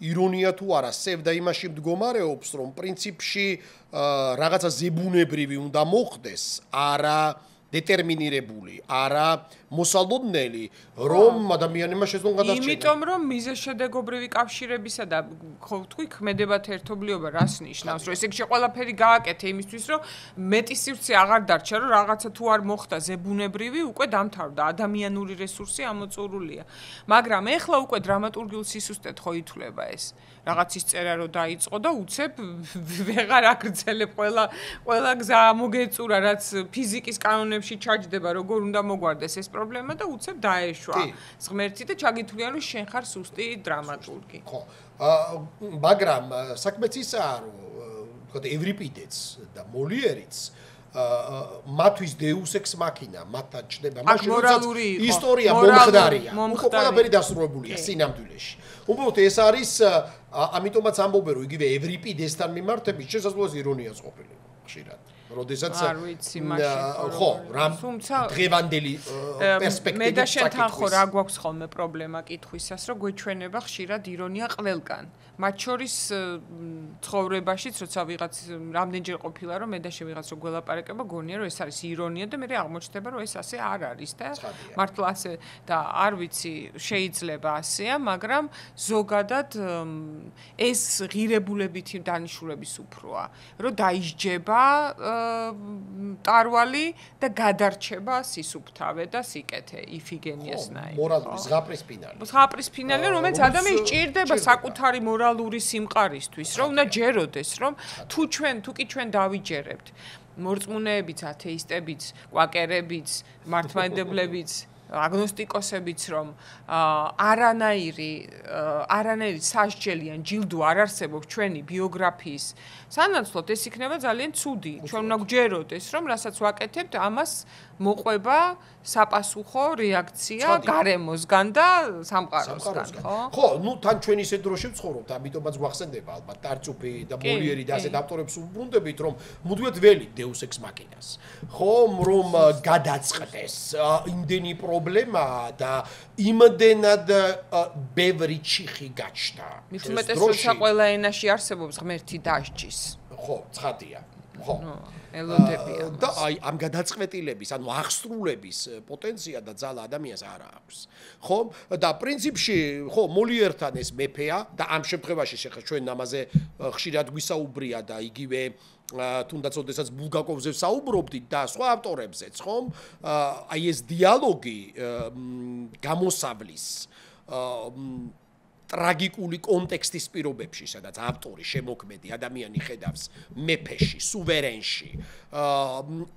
Speaker 2: ირონია თუ არა, სევდა იმაში მდგომარეობს, რომ პრინციპში რაღაცა ზებუნებრივი უნდა მოხდეს, არა დეტერმინირებული, არა მოსალოდნელი, რომ ადამიანებმა შეძლონ გადარჩენა.
Speaker 1: იმიტომ რომ მიზეშედეგობრივი კავშირებისა და ხო ვთქვი, ქმედებათა ერთობლიობა რას ნიშნავს, რომ ესე იგი ყველაფერი გააკეთე იმისთვის, რომ მეტი სივრცე აღარ დარჩა, რომ რაღაცა თუ არ მოხდა ზებუნებრივი, უკვე დამთავრდა, ადამიანური რესურსი ამოწურულია. მაგრამ ეხლა უკვე დრამატურგიულ სისუსტედ ხო ითვლება ეს. რაღაცის წერა რო დაიწყო და უცებ ვეღარ აგრძელებ ყველა გზა მოგეწურა, რაც ფიზიკის კანონებში ჩაჯდება, როგორ უნდა მოგვარდეს ეს პრობლემა და უცებ დაეშვა ღმერთი და ჩაგითვლიან რომ შენ ხარ სუსტი დრამატურგი.
Speaker 2: ხო. მაგრამ საქმეც ისაა, რომ თქვა ევრიპიდეც და მოლიერიც მათვის Deus Ex Machina მათთან ჩნდება მაშინ როდესაც ისტორია მომხდარია. უკვე ყველაფერი დასრულებულია სინამდვილეში. უბრალოდ ეს არის ამიტომაც ამბობენ რომ იგივე ევრიპიდესთან მიმართებით შესაძლოა ირონიაც ყოფილიყო ხშირად. როდესაც
Speaker 1: არ ვიცი მაშინ
Speaker 2: ხო რამ დღევანდელი პერსპექტივით
Speaker 1: მე და შენთან ხო რა გვაქვს ხოლმე პრობლემა კითხვისას რომ გვეჩვენება ხშირად ირონია ყველგან მათ შორის ცხოვრებაშიც როცა ვიღაც რამდენჯერ ყოფილა რომ მე და შენ ვიღაც რო გველაპარაკება გონია რომ ეს არის ირონია და მე აღმოჩნდება რომ ეს ასე არ არის და მართლა ასე და არ ვიცი შეიძლება ასეა მაგრამ ზოგადად ეს ღირებულებითი დანიშნულების უფროა რომ დაისჯება ტარვალი და გადარჩება სისუფთავე და სიკეთე იფიგენიასნაირი.
Speaker 2: მორალური ზღაპრის ფინალი.
Speaker 1: ზღაპრის ფინალი, რომელიც ადამიანს ჭირდება საკუთარი მორალური სიმყარისთვის, რომ უნდა ჯეროდეს, რომ თუ კი ჩვენ დავიჯერებთ მორწმუნეებიც, ათეისტებიც, კვაკერებიც, მართლმადიდებლებიც, აგნოსტიკოსებიც, რომ არანაირი სასჯელი ან ჯილდო არ არსებობს ჩვენი ბიოგრაფიის სანაცვლოდ, ეს იქნება ძალიან ცუდი. ჩვენ უნდა გვჯეროდეს, რომ რასაც ვაკეთებთ, ამას მოყვება საპასუხო რეაქცია გარემოსგან და სამყაროსგან, ხო?
Speaker 2: ხო, თან ჩვენ ისეთ დროში ვცხოვრობთ, ამიტომაც გვახსენდება ალბათ ტარწუფი და მოლიერი და ასეთ ავტორებს ვუბრუნდებით, რომ მუდმივად ველით Deus Ex Machina-ს. ხო, რომ გადაწყდეს იმდენი პრობლემა და იმდენად ბევრი ჩიხი გაჩნდა.
Speaker 1: მით უმეტეს როცა ყველა ენაში არსებობს ღმერთი დასჯის.
Speaker 2: ხო, ცხადია. ხო.
Speaker 1: ელოდებია.
Speaker 2: და აი ამ გადაწყვეტილების, ანუ აღსრულების პოტენცია და ძალა ადამიანს არ აქვს. ხო? და პრინციპში, ხო, მოლიერთან ეს მეფეა და ამ შემთხვევაში შეხა ჩვენ ამაზე ხშირად გვისაუბრია და იგივე თუნდაც ოდესაც ბულგაკოვზე საუბრობდით და სხვა ავტორებზეც, ხომ? აი ეს დიალოგი გამოსავლის ტრაგიკული კონტექსტის პირობებში, სადაც ავტორი შემოქმედი ადამიანი ხედავს მეფეში, სუვერენში,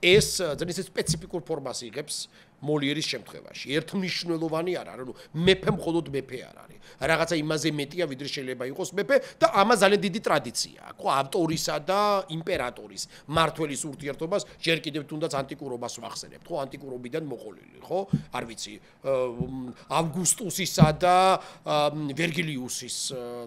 Speaker 2: ეს ძალიან სპეციფიკურ ფორმას იღებს მოლიერის შემთხვევაში. ერთმნიშვნელოვანი არ არის, ანუ მეფე მხოლოდ მეფე არ არის. რაღაცა იმაზე მეტია, ვიდრე შეიძლება იყოს მეფე და ამას ძალიან დიდი ტრადიცია აქვს. ხო, ავტორისა და იმპერატორის, მმართველის ურთიერთობას ჯერ კიდევ თუნდაც ანტიკურობას ვახსენებთ. ხო, ანტიკურობიდან მოყოლილი, ხო? არ ვიცი, ავგუსტუსისა და ვერგილიუსის,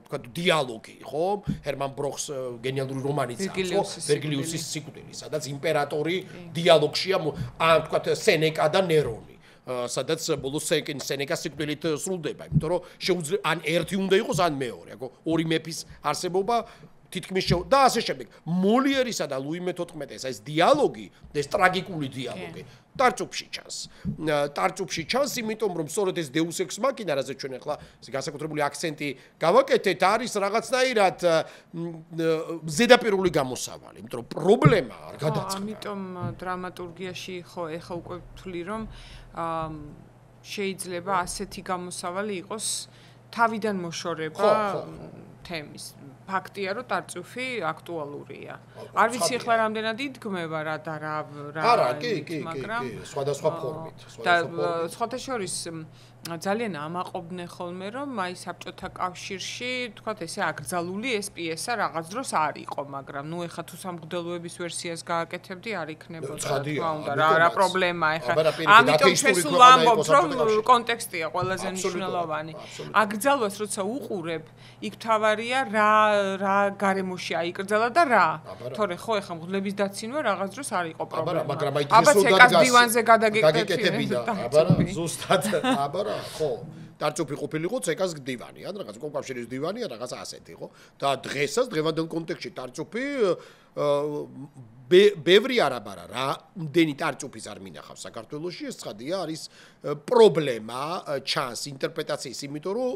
Speaker 2: თქვა დიალოგი, ხო? ჰერმან ბროხს გენიალური რომანიც აქვს, ხო? ვერგილიუსის სიკვდილი, სადაც იმპერატორი დიალოგშია, ან თქვა სენეკა და ნერონი. სადაც ბოლოს სენეკა სიკვდილით სრულდება, იმიტომ რომ შეუძლია ან ერთი უნდა იყოს, ან მეორე, ხო? ორი მეფის არსებობა თითქმის და ასე შემდეგ. მოლიერისა და ლუი მე-14-ის ეს დიალოგი, ეს ტრაგიკული დიალოგი ტარწუფში ჩანს. ტარწუფში ჩანს, იმიტომ რომ სწორედ ეს Deus Ex Machina, რაზე ჩვენ ახლა განსაკუთრებული აქცენტი გავაკეთეთ, არის რაღაცნაირად ზედაპირული გამოსავალი, იმიტომ რომ პრობლემა არ გადაწყდა.
Speaker 1: ამიტომ დრამატურგიაში ხო, ეხა უკვე ვთვლი, რომ შეიძლება ასეთი გამოსავალი იყოს თავიდან მოშორება თემის. ფაქტია, რომ ტარწუფი აქტუალურია. არ ვიცი ახლა რამდენად იდგმება რა და რა.
Speaker 2: არა, კი, სხვადასხვა ფორმით.
Speaker 1: და სხვათა შორის ძალიან ამაყობდნენ ხოლმე, რომ აი საბჭოთა კავშირში, თქვათ ესე აკრძალული ეს პიესა რაღაც დროს არ იყო, მაგრამ ნუ ეხა თუ სამღვდელოების ვერსიას გააკეთებდი, არ იქნებოდა, თქმა უნდა, რა პრობლემაა ეხა. ამიტომ ჩვენ სულ ვამბობთ, რომ კონტექსტია ყველაზე მნიშვნელოვანი. აკრძალვას როცა უყურებ, იქ თავარია რა გარემოში აიკრძალა და რა. თორე ხო ეხა მღვდლების დაცინვა რაღაც დროს არ იყო პრობლემა.
Speaker 2: მაგრამ აი
Speaker 1: დღესოდაც დივანზე გადაგეკეთებიდა.
Speaker 2: აბარა, ზუსტად, აბარა ხო, ტარწუფი ყოფილიყო ცეკას დივანი, ან რაღაც კომკავშირის დივანი, ან რაღაც ასეთი, ხო? და დღევანდელ კონტექსტში ტარწუფი ბევრი არაბარა რა, მდენი ტარწუფის არ მინახავს საქართველოში, ეს ცხადია, არის პრობლემა ჩანს ინტერპრეტაციის, იმიტომ რომ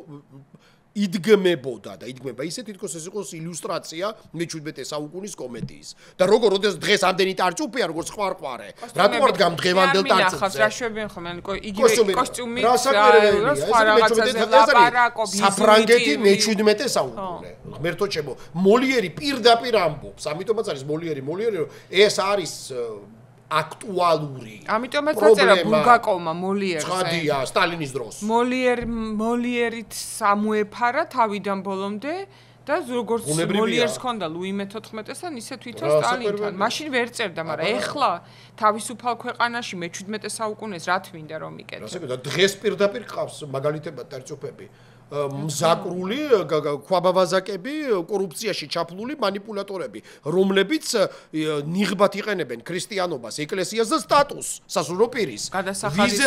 Speaker 2: იდგმება ისე თითქოს ეს იყოს ილუსტრაცია მე-17 საუკუნის კომედიის. და როგორც დღეს ამდენი ტარწუფია, როგორც ხვარ-ხვარე. რატო არ დგამ დღევანდელ ტარწუფზე?
Speaker 1: რა შვებიან ხოლმე, იგივე კოსტიუმი, სხვა რაღაცაზე ლაპარაკობ,
Speaker 2: საფრანგეთი მე-17 საუკუნე. ღმერთო ჩემო, მოლიერი პირდაპირ ამბობს, ამიტომაც არის მოლიერი, ეს არის აქტუალური.
Speaker 1: ამიტომაც დაწერა ბულგაკოვმა მოლიერზე.
Speaker 2: ცხადია, სტალინის დროს.
Speaker 1: მოლიერით სამუეფარა თავიდან ბოლომდე და როგორც მოლიერს ჰქონდა ლუი მე-14-თან, ისე თვითონ სტალინთან. მაშინ ვერ წერდა, მაგრამ ეხლა თავისუფალ ქვეყანაში მე-17 საუკუნეს რა თვინდა რომ იკეთებს.
Speaker 2: ასე და დღეს პირდაპირ ყავს მაგალითებად ტარწუფები. მზაკრული ქვაბავაზაკები, კორუფციაში ჩაფლული მანიპულატორები, რომლებიც ნიღბად იყენებენ ქრისტიანობას, ეკლესიას და სტატუსს, სასულიერო პირის.
Speaker 1: გადასახადის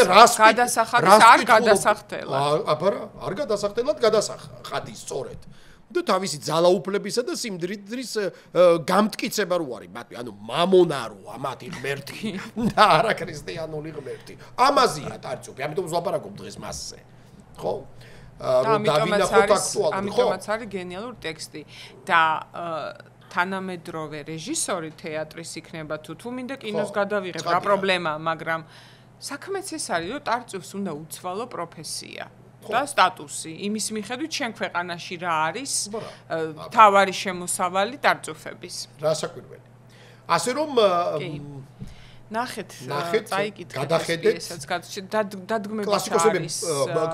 Speaker 1: არ გადასახდელად.
Speaker 2: აბარა, არ გადასახდელად გადასახადი სწორედ. და თავისი ძალაუფლებისა და სიმდიდრის გამტკიცება რო არის მათი, ანუ მამონა როა მათი ღმერთი და არა ქრისტიანული ღმერთი. ამაზეა ტარწუფი, ამიტომ ვლაპარაკობ დღეს მასზე. ხო?
Speaker 1: ამიტომაც არის გენიალური ტექსტი და თანამედროვე რეჟისორი თეატრის იქნება თუ მინდა კინოს გადავიღებ, რა პრობლემაა, მაგრამ საქმეც ეს არის, რომ ტარწვებს უნდა უცვალო პროფესია. და სტატუსი, იმის მიხედვით ჩვენ ქვეყანაში რა არის თავარი შემოსავალი ტარწვების.
Speaker 2: რა საკვირველი. ასე რომ
Speaker 1: ნახეთ,
Speaker 2: გადახედეთ,
Speaker 1: დადგმებიც არის.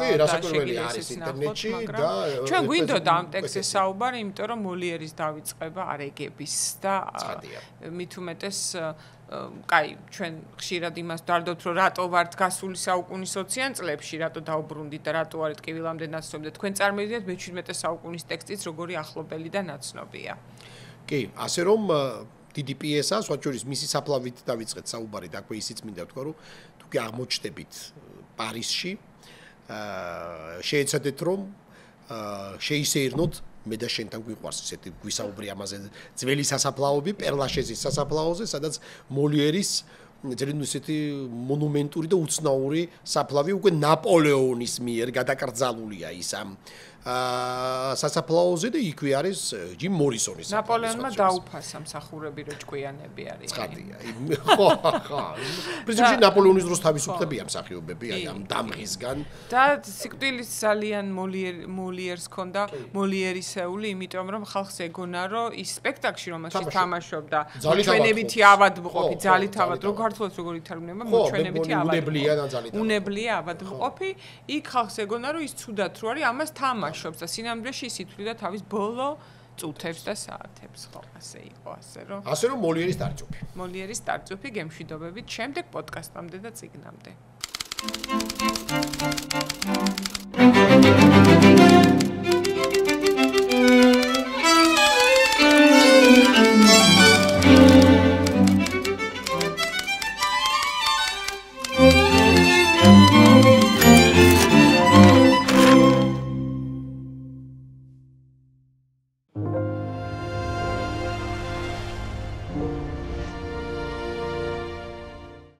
Speaker 2: კი, რა საკვირველი არის ინტერნეტში და
Speaker 1: ჩვენ გვინდოდა ამ ტექსტზე საუბარი, იმიტომ რომ მოლიერის დავიწყება არეგების და მით უმეტეს კაი, ჩვენ ხშირად იმას დავდოთ, რომ რატო ვართ გასული საუკუნის 20-იან წლებში, რატო დაუბრუნდით და რატო არით კივილამდე ნაცნობი და თქვენ წარმოვიდგინეთ მე-17 საუკუნის ტექსტიც როგორი ახლობელი და ნაცნობია.
Speaker 2: კი, ასე რომ დიდი პიესა, სხვა შორის მისი საფლავით დავიწყეთ საუბარი და აქვე ისიც მინდა ვთქვა, რომ თუ კი აღმოჩნდებით პარიზში, შეეცადეთ რომ შეისეირნოთ მე და შენთან გვიყვარს ესეთი გვისაუბრი ამაზე ძველი სასაფლაოები პერლაშეზის სასაფლაოზე, სადაც მოლიერის ძალიან ისეთი მონუმენტური და უცნაური საფლავი უკვე ნაპოლეონის მიერ გადაკრძალულია ის ამ სასაფლაოზე და იქვე არის ჯიმ მორისონის
Speaker 1: ნაპოლეონმა დაუფასა მსახურები რო ჭკვიანები არის.
Speaker 2: ცხადია. ხო. პრინციპში ნაპოლეონის დროს თავისუფლებია მსახიობები აი ამ დამღისგან.
Speaker 1: და სიკვდილის ძალიან მოლიერს ქონდა მოლიერისეული, იმიტომ რომ ხალხს ეგონა რომ ის სპექტაკლში რომელშიც თამაშობდა ჩვენებითი ავადმყოფი, ძალით ავად რო ქართულად როგორ ითარგმნება, ჩვენებითი ავადმყოფი. უნებლია ავადმყოფი, იქ ხალხს ეგონა რომ ის ცუდად რო არის, ამას თამაშობს და სინამდვილეში ის ითვლიდა თავის ბოლო წუთებს და საათებს, ხო, ასე იყო,
Speaker 2: ასე რომ მოლიერის ტარწუფი.
Speaker 1: მოლიერის ტარწუფი გემშვიდობებით შემდეგ პოდკასტამდე და წიგნამდე.